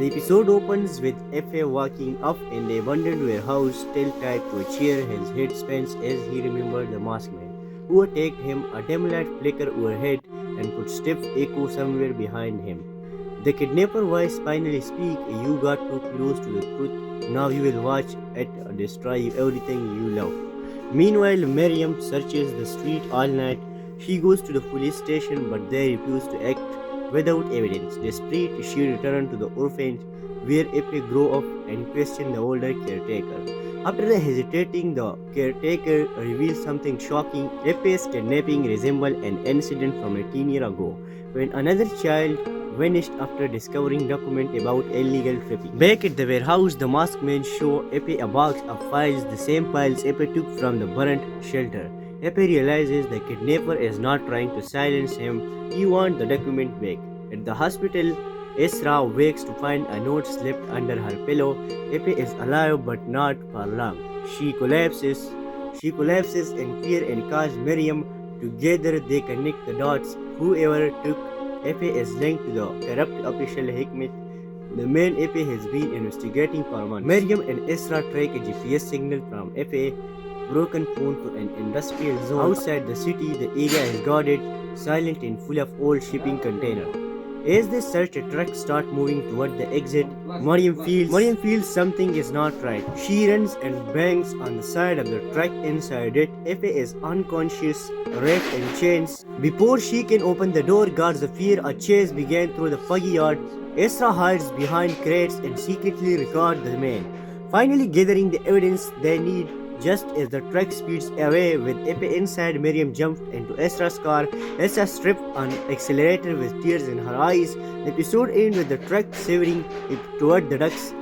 The episode opens with F.A. walking up in a abandoned warehouse, still tied to a chair, his head spins as he remembers the masked man who attacked him. A dim light flickers overhead and puts stiff echo somewhere behind him. The kidnapper voice finally speaks, "You got too close to the truth. Now you will watch it destroy everything you love." Meanwhile, Miriam searches the street all night. She goes to the police station, but they refuse to act without evidence. Desperate, she returns to the orphanage where Epe grew up and questions the older caretaker. After hesitating, the caretaker reveals something shocking. Epe's kidnapping resembles an incident from a teen ago, when another child vanished after discovering documents about illegal trafficking. Back at the warehouse, the masked men show Epe a box of files, the same files Epe took from the burnt shelter. Epe realizes the kidnapper is not trying to silence him, he wants the document back. At the hospital, Esra wakes to find a note slipped under her pillow. Epe is alive but not for long. She collapses. In fear and calls Miriam. Together they connect the dots. Whoever took Epe is linked to the corrupt official Hikmet, the man Epe has been investigating for months. Miriam and Esra track a GPS signal from Epe's broken phone to an industrial zone outside the city. The area is guarded, silent and full of old shipping containers. As they search, a truck starts moving toward the exit. Mariam feels something is not right. She runs and bangs on the side of the truck. Inside it, Epe is unconscious, wrapped in chains. Before she can open the door, guards fear a chase begins through the foggy yard. Esra hides behind crates and secretly records the man, finally gathering the evidence they need. Just as the truck speeds away with Epe inside, Miriam jumps into Esra's car. Esra stripped on accelerator with tears in her eyes. The episode ends with the truck swerving it toward the ducks.